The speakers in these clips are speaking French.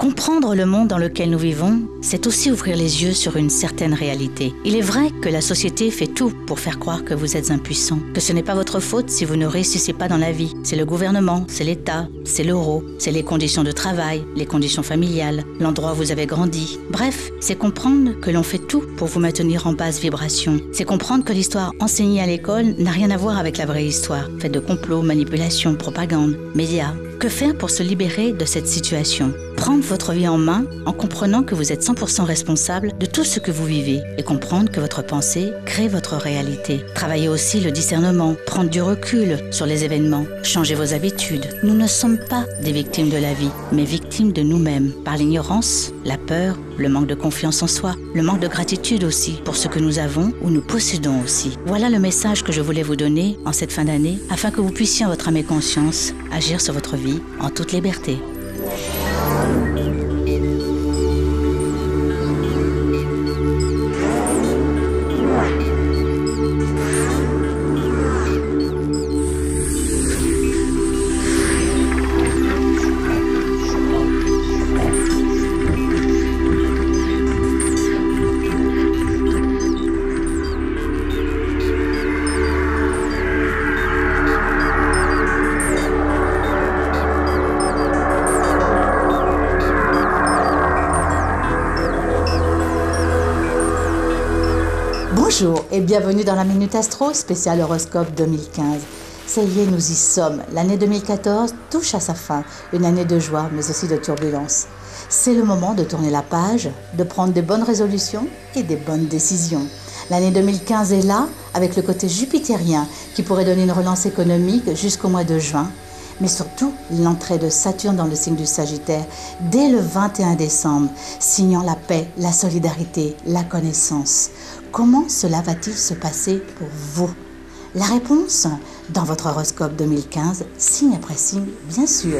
Comprendre le monde dans lequel nous vivons, c'est aussi ouvrir les yeux sur une certaine réalité. Il est vrai que la société fait tout pour faire croire que vous êtes impuissant, que ce n'est pas votre faute si vous ne réussissez pas dans la vie. C'est le gouvernement, c'est l'État, c'est l'euro, c'est les conditions de travail, les conditions familiales, l'endroit où vous avez grandi. Bref, c'est comprendre que l'on fait tout pour vous maintenir en basse vibration. C'est comprendre que l'histoire enseignée à l'école n'a rien à voir avec la vraie histoire, faite de complots, manipulations, propagande, médias. Que faire pour se libérer de cette situation? Prendre votre vie en main en comprenant que vous êtes 100% responsable de tout ce que vous vivez et comprendre que votre pensée crée votre réalité. Travailler aussi le discernement, prendre du recul sur les événements, changer vos habitudes. Nous ne sommes pas des victimes de la vie, mais victimes de nous-mêmes par l'ignorance, la peur, le manque de confiance en soi, le manque de gratitude aussi pour ce que nous avons ou nous possédons aussi. Voilà le message que je voulais vous donner en cette fin d'année afin que vous puissiez en votre âme et conscience agir sur votre vie en toute liberté. Bonjour et bienvenue dans la Minute Astro spéciale Horoscope 2015. Ça y est, nous y sommes. L'année 2014 touche à sa fin, une année de joie mais aussi de turbulence. C'est le moment de tourner la page, de prendre des bonnes résolutions et des bonnes décisions. L'année 2015 est là avec le côté jupitérien qui pourrait donner une relance économique jusqu'au mois de juin. Mais surtout l'entrée de Saturne dans le signe du Sagittaire dès le 21 décembre, signant la paix, la solidarité, la connaissance. Comment cela va-t-il se passer pour vous? La réponse dans votre horoscope 2015, signe après signe, bien sûr.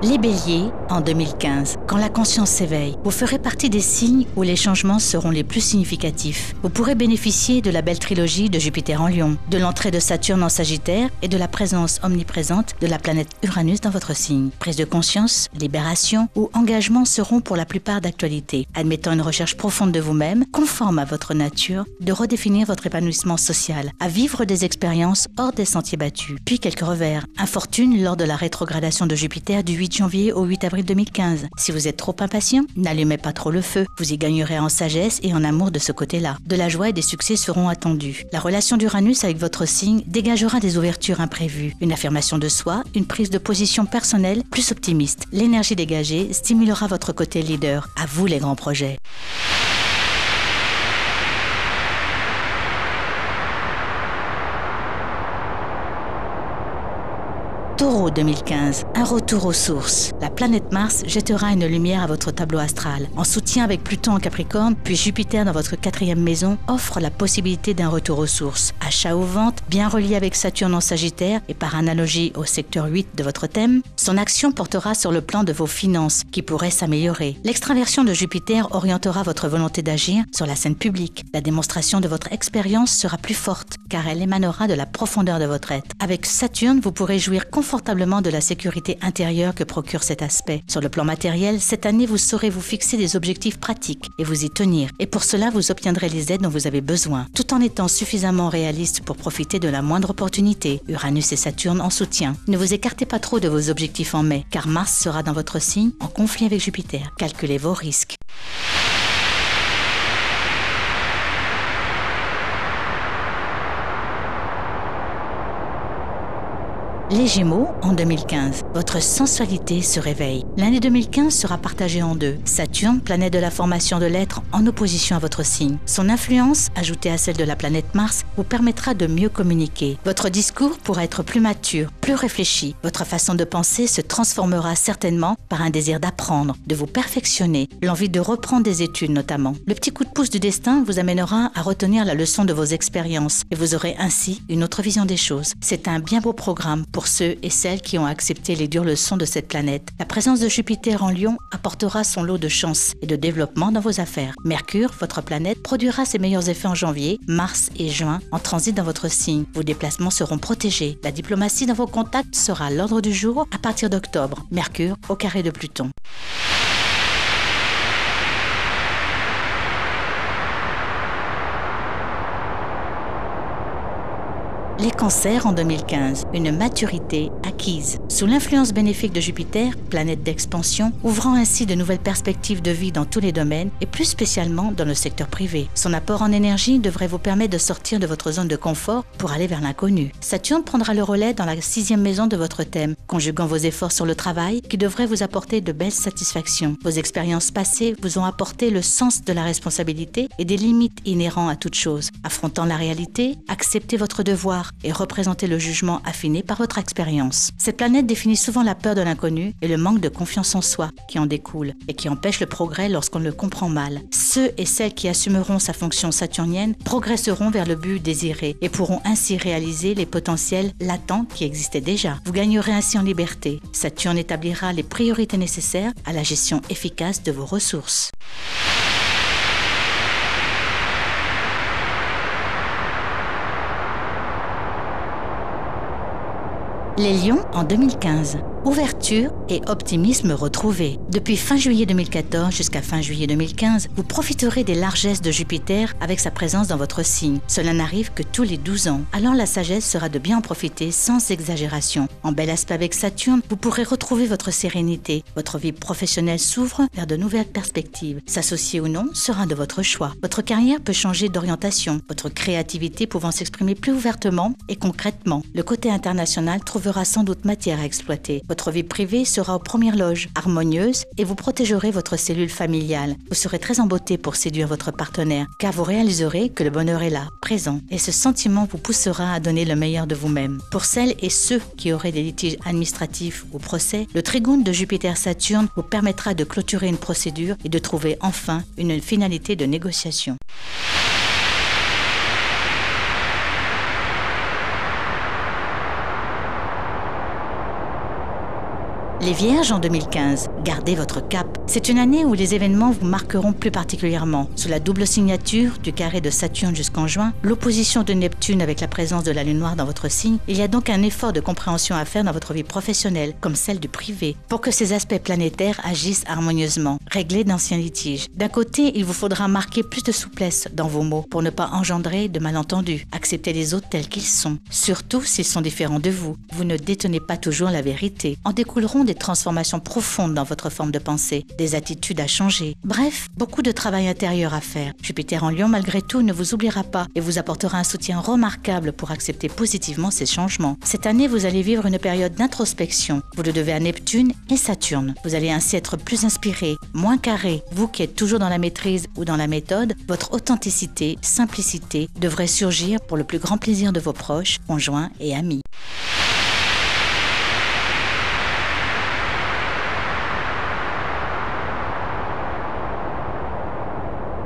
Les béliers, en 2015, quand la conscience s'éveille, vous ferez partie des signes où les changements seront les plus significatifs. Vous pourrez bénéficier de la belle trilogie de Jupiter en Lion, de l'entrée de Saturne en Sagittaire et de la présence omniprésente de la planète Uranus dans votre signe. Prise de conscience, libération ou engagement seront pour la plupart d'actualité, admettant une recherche profonde de vous-même, conforme à votre nature, de redéfinir votre épanouissement social, à vivre des expériences hors des sentiers battus. Puis quelques revers. Infortune lors de la rétrogradation de Jupiter du 8 janvier au 8 avril 2015. Si vous êtes trop impatient, n'allumez pas trop le feu. Vous y gagnerez en sagesse et en amour de ce côté-là. De la joie et des succès seront attendus. La relation d'Uranus avec votre signe dégagera des ouvertures imprévues, une affirmation de soi, une prise de position personnelle plus optimiste. L'énergie dégagée stimulera votre côté leader. À vous les grands projets. Taureau 2015, un retour aux sources. La planète Mars jettera une lumière à votre tableau astral. En soutien avec Pluton en Capricorne, puis Jupiter dans votre 4e maison, offre la possibilité d'un retour aux sources. Achat ou vente, bien relié avec Saturne en Sagittaire et par analogie au secteur 8 de votre thème, son action portera sur le plan de vos finances, qui pourraient s'améliorer. L'extraversion de Jupiter orientera votre volonté d'agir sur la scène publique. La démonstration de votre expérience sera plus forte, car elle émanera de la profondeur de votre être. Avec Saturne, vous pourrez jouir confortablement de la sécurité intérieure que procure cet aspect. Sur le plan matériel, cette année, vous saurez vous fixer des objectifs pratiques et vous y tenir. Et pour cela, vous obtiendrez les aides dont vous avez besoin, tout en étant suffisamment réaliste pour profiter de la moindre opportunité. Uranus et Saturne en soutien. Ne vous écartez pas trop de vos objectifs en mai, car Mars sera dans votre signe en conflit avec Jupiter. Calculez vos risques. Les Gémeaux, en 2015, votre sensualité se réveille. L'année 2015 sera partagée en deux. Saturne, planète de la formation de l'être, en opposition à votre signe. Son influence, ajoutée à celle de la planète Mars, vous permettra de mieux communiquer. Votre discours pourra être plus mature, plus réfléchi. Votre façon de penser se transformera certainement par un désir d'apprendre, de vous perfectionner, l'envie de reprendre des études notamment. Le petit coup de pouce du destin vous amènera à retenir la leçon de vos expériences et vous aurez ainsi une autre vision des choses. C'est un bien beau programme pour ceux et celles qui ont accepté les dures leçons de cette planète. La présence de Jupiter en Lion apportera son lot de chance et de développement dans vos affaires. Mercure, votre planète, produira ses meilleurs effets en janvier, mars et juin en transit dans votre signe. Vos déplacements seront protégés. La diplomatie dans vos contacts sera à l'ordre du jour à partir d'octobre. Mercure au carré de Pluton. Les cancers en 2015, une maturité acquise. Sous l'influence bénéfique de Jupiter, planète d'expansion, ouvrant ainsi de nouvelles perspectives de vie dans tous les domaines et plus spécialement dans le secteur privé. Son apport en énergie devrait vous permettre de sortir de votre zone de confort pour aller vers l'inconnu. Saturne prendra le relais dans la 6e maison de votre thème, conjuguant vos efforts sur le travail qui devrait vous apporter de belles satisfactions. Vos expériences passées vous ont apporté le sens de la responsabilité et des limites inhérents à toute chose. Affrontant la réalité, acceptez votre devoir et représenter le jugement affiné par votre expérience. Cette planète définit souvent la peur de l'inconnu et le manque de confiance en soi qui en découle et qui empêche le progrès lorsqu'on le comprend mal. Ceux et celles qui assumeront sa fonction saturnienne progresseront vers le but désiré et pourront ainsi réaliser les potentiels latents qui existaient déjà. Vous gagnerez ainsi en liberté. Saturne établira les priorités nécessaires à la gestion efficace de vos ressources. Les lions en 2015. Ouverture et optimisme retrouvés. Depuis fin juillet 2014 jusqu'à fin juillet 2015, vous profiterez des largesses de Jupiter avec sa présence dans votre signe. Cela n'arrive que tous les 12 ans. Alors la sagesse sera de bien en profiter sans exagération. En bel aspect avec Saturne, vous pourrez retrouver votre sérénité. Votre vie professionnelle s'ouvre vers de nouvelles perspectives. S'associer ou non sera de votre choix. Votre carrière peut changer d'orientation, votre créativité pouvant s'exprimer plus ouvertement et concrètement. Le côté international trouvera sans doute matière à exploiter. Votre vie privée sera aux premières loges, harmonieuse, et vous protégerez votre cellule familiale. Vous serez très en beauté pour séduire votre partenaire, car vous réaliserez que le bonheur est là, présent, et ce sentiment vous poussera à donner le meilleur de vous-même. Pour celles et ceux qui auraient des litiges administratifs ou procès, le trigone de Jupiter-Saturne vous permettra de clôturer une procédure et de trouver enfin une finalité de négociation. Les Vierges en 2015, gardez votre cap. C'est une année où les événements vous marqueront plus particulièrement. Sous la double signature du carré de Saturne jusqu'en juin, l'opposition de Neptune avec la présence de la Lune noire dans votre signe, il y a donc un effort de compréhension à faire dans votre vie professionnelle, comme celle du privé, pour que ces aspects planétaires agissent harmonieusement, régler d'anciens litiges. D'un côté, il vous faudra marquer plus de souplesse dans vos mots pour ne pas engendrer de malentendus. Acceptez les autres tels qu'ils sont, surtout s'ils sont différents de vous. Vous ne détenez pas toujours la vérité. En découleront des transformations profondes dans votre forme de pensée, des attitudes à changer. Bref, beaucoup de travail intérieur à faire. Jupiter en Lion, malgré tout, ne vous oubliera pas et vous apportera un soutien remarquable pour accepter positivement ces changements. Cette année, vous allez vivre une période d'introspection. Vous le devez à Neptune et Saturne. Vous allez ainsi être plus inspiré, moins carré. Vous qui êtes toujours dans la maîtrise ou dans la méthode, votre authenticité, simplicité devrait surgir pour le plus grand plaisir de vos proches, conjoints et amis.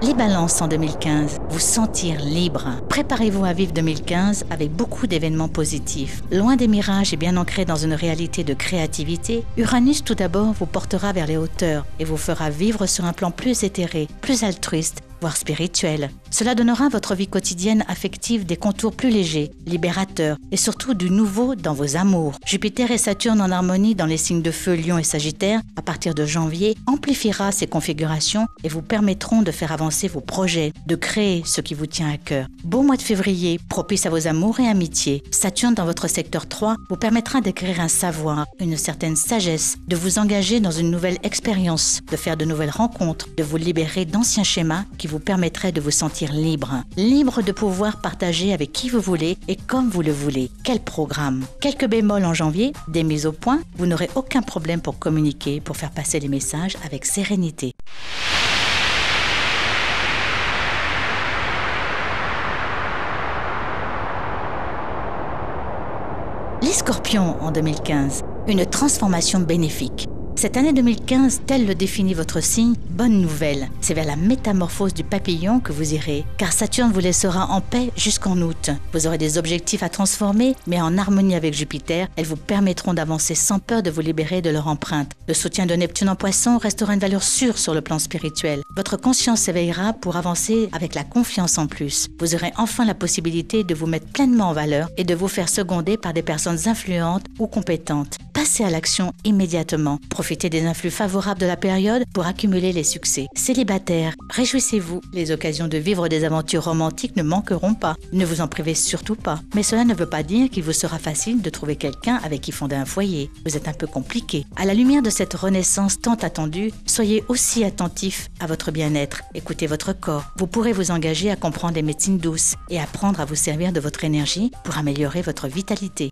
Les balances en 2015, vous sentir libre. Préparez-vous à vivre 2015 avec beaucoup d'événements positifs. Loin des mirages et bien ancré dans une réalité de créativité, Uranus tout d'abord vous portera vers les hauteurs et vous fera vivre sur un plan plus éthéré, plus altruiste, voire spirituel. Cela donnera à votre vie quotidienne affective des contours plus légers, libérateurs et surtout du nouveau dans vos amours. Jupiter et Saturne en harmonie dans les signes de feu Lion et Sagittaire à partir de janvier amplifiera ces configurations et vous permettront de faire avancer vos projets, de créer ce qui vous tient à cœur. Beau mois de février, propice à vos amours et amitiés. Saturne dans votre secteur 3 vous permettra d'acquérir un savoir, une certaine sagesse, de vous engager dans une nouvelle expérience, de faire de nouvelles rencontres, de vous libérer d'anciens schémas qui vous permettraient de vous sentir libre. Libre de pouvoir partager avec qui vous voulez et comme vous le voulez. Quel programme! Quelques bémols en janvier, des mises au point, vous n'aurez aucun problème pour communiquer, pour faire passer les messages avec sérénité. Les Scorpions en 2015, une transformation bénéfique. Cette année 2015, tel le définit votre signe, bonne nouvelle. C'est vers la métamorphose du papillon que vous irez, car Saturne vous laissera en paix jusqu'en août. Vous aurez des objectifs à transformer, mais en harmonie avec Jupiter, elles vous permettront d'avancer sans peur de vous libérer de leur empreinte. Le soutien de Neptune en Poisson restera une valeur sûre sur le plan spirituel. Votre conscience s'éveillera pour avancer avec la confiance en plus. Vous aurez enfin la possibilité de vous mettre pleinement en valeur et de vous faire seconder par des personnes influentes ou compétentes. Passez à l'action immédiatement. Profitez des influx favorables de la période pour accumuler les succès. Célibataires, réjouissez-vous. Les occasions de vivre des aventures romantiques ne manqueront pas. Ne vous en privez surtout pas. Mais cela ne veut pas dire qu'il vous sera facile de trouver quelqu'un avec qui fonder un foyer. Vous êtes un peu compliqué. À la lumière de cette renaissance tant attendue, soyez aussi attentifs à votre bien-être. Écoutez votre corps. Vous pourrez vous engager à comprendre des médecines douces et apprendre à vous servir de votre énergie pour améliorer votre vitalité.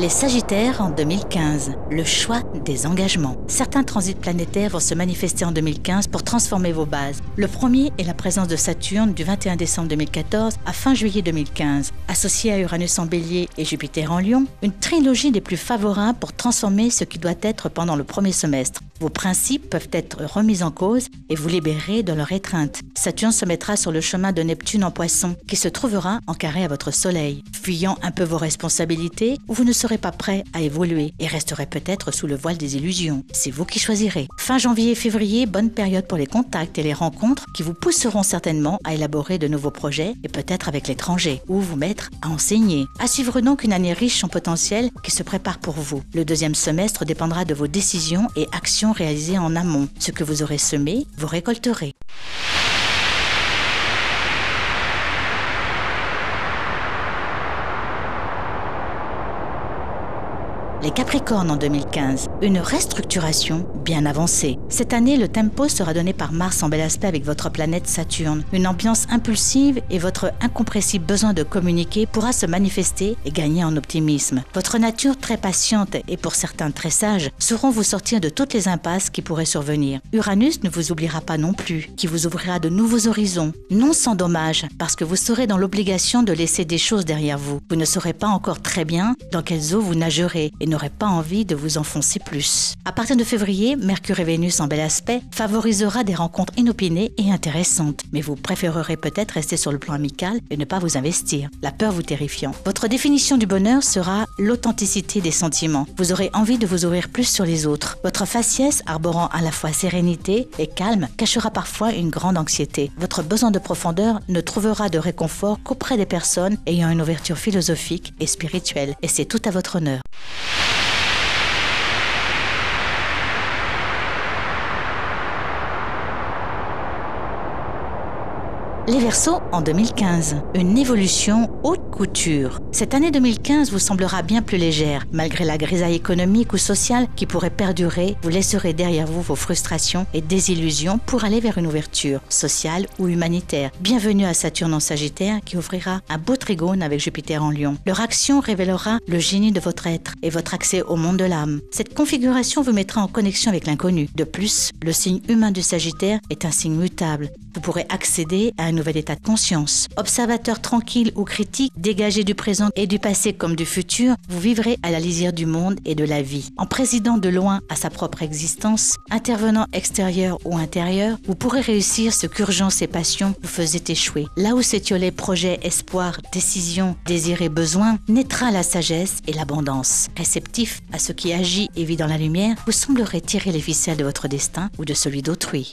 Les Sagittaires en 2015, le choix des engagements. Certains transits planétaires vont se manifester en 2015 pour transformer vos bases. Le premier est la présence de Saturne du 21 décembre 2014 à fin juillet 2015. Associé à Uranus en Bélier et Jupiter en Lion, une trilogie des plus favorables pour transformer ce qui doit être pendant le premier semestre. Vos principes peuvent être remis en cause et vous libérer de leur étreinte. Saturne se mettra sur le chemin de Neptune en Poisson, qui se trouvera en carré à votre soleil. Fuyant un peu vos responsabilités, vous ne serez pas prêt à évoluer et resterez peut-être sous le voile des illusions. C'est vous qui choisirez. Fin janvier et février, bonne période pour les contacts et les rencontres qui vous pousseront certainement à élaborer de nouveaux projets et peut-être avec l'étranger ou vous mettre à enseigner. À suivre donc une année riche en potentiel qui se prépare pour vous. Le deuxième semestre dépendra de vos décisions et actions réalisées en amont. Ce que vous aurez semé, vous récolterez. Les Capricornes en 2015, une restructuration bien avancée. Cette année, le tempo sera donné par Mars en bel aspect avec votre planète Saturne. Une ambiance impulsive et votre incompressible besoin de communiquer pourra se manifester et gagner en optimisme. Votre nature très patiente et pour certains très sage sauront vous sortir de toutes les impasses qui pourraient survenir. Uranus ne vous oubliera pas non plus, qui vous ouvrira de nouveaux horizons. Non sans dommage, parce que vous serez dans l'obligation de laisser des choses derrière vous. Vous ne saurez pas encore très bien dans quelles eaux vous nagerez et n'aurez pas envie de vous enfoncer plus. À partir de février, Mercure et Vénus en bel aspect favorisera des rencontres inopinées et intéressantes, mais vous préférerez peut-être rester sur le plan amical et ne pas vous investir, la peur vous terrifiant. Votre définition du bonheur sera l'authenticité des sentiments. Vous aurez envie de vous ouvrir plus sur les autres. Votre faciès, arborant à la fois sérénité et calme, cachera parfois une grande anxiété. Votre besoin de profondeur ne trouvera de réconfort qu'auprès des personnes ayant une ouverture philosophique et spirituelle, et c'est tout à votre honneur. Les Verseaux en 2015, une évolution haute couture. Cette année 2015 vous semblera bien plus légère. Malgré la grisaille économique ou sociale qui pourrait perdurer, vous laisserez derrière vous vos frustrations et désillusions pour aller vers une ouverture sociale ou humanitaire. Bienvenue à Saturne en Sagittaire qui ouvrira un beau trigone avec Jupiter en Lion. Leur action révélera le génie de votre être et votre accès au monde de l'âme. Cette configuration vous mettra en connexion avec l'inconnu. De plus, le signe humain du Sagittaire est un signe mutable. Vous pourrez accéder à un nouvel état de conscience. Observateur tranquille ou critique, dégagé du présent et du passé comme du futur, vous vivrez à la lisière du monde et de la vie. En présidant de loin à sa propre existence, intervenant extérieur ou intérieur, vous pourrez réussir ce qu'urgence et passion vous faisaient échouer. Là où s'étiolaient projets, espoirs, décisions, désirs et besoins, naîtra la sagesse et l'abondance. Réceptif à ce qui agit et vit dans la lumière, vous semblerez tirer les ficelles de votre destin ou de celui d'autrui.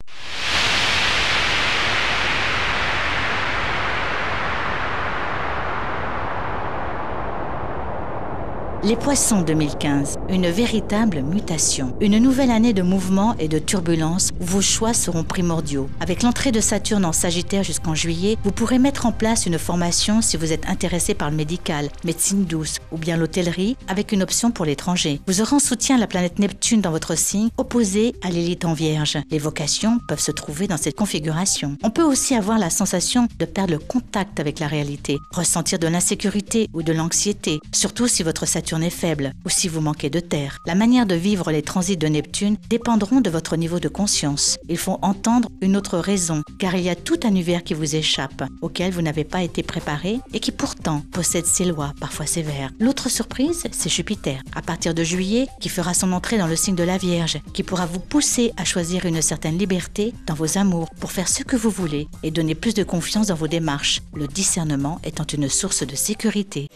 Les Poissons 2015, une véritable mutation. Une nouvelle année de mouvement et de turbulence où vos choix seront primordiaux. Avec l'entrée de Saturne en Sagittaire jusqu'en juillet, vous pourrez mettre en place une formation si vous êtes intéressé par le médical, médecine douce ou bien l'hôtellerie avec une option pour l'étranger. Vous aurez en soutien la planète Neptune dans votre signe, opposée à Lilith en Vierge. Les vocations peuvent se trouver dans cette configuration. On peut aussi avoir la sensation de perdre le contact avec la réalité, ressentir de l'insécurité ou de l'anxiété, surtout si votre Saturne Saturne est faible ou si vous manquez de terre. La manière de vivre les transits de Neptune dépendront de votre niveau de conscience. Ils font entendre une autre raison, car il y a tout un univers qui vous échappe, auquel vous n'avez pas été préparé et qui pourtant possède ses lois, parfois sévères. L'autre surprise, c'est Jupiter, à partir de juillet, qui fera son entrée dans le signe de la Vierge, qui pourra vous pousser à choisir une certaine liberté dans vos amours pour faire ce que vous voulez et donner plus de confiance dans vos démarches, le discernement étant une source de sécurité.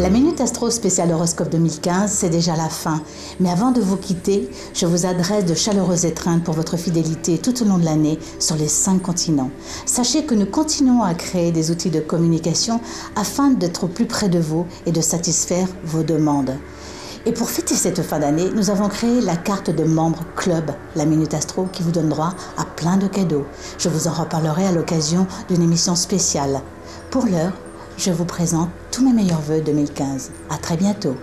La Minute Astro spéciale horoscope 2015, c'est déjà la fin. Mais avant de vous quitter, je vous adresse de chaleureuses étreintes pour votre fidélité tout au long de l'année sur les 5 continents. Sachez que nous continuons à créer des outils de communication afin d'être plus près de vous et de satisfaire vos demandes. Et pour fêter cette fin d'année, nous avons créé la carte de membre Club, la Minute Astro, qui vous donne droit à plein de cadeaux. Je vous en reparlerai à l'occasion d'une émission spéciale. Pour l'heure, je vous présente tous mes meilleurs vœux 2015. À très bientôt.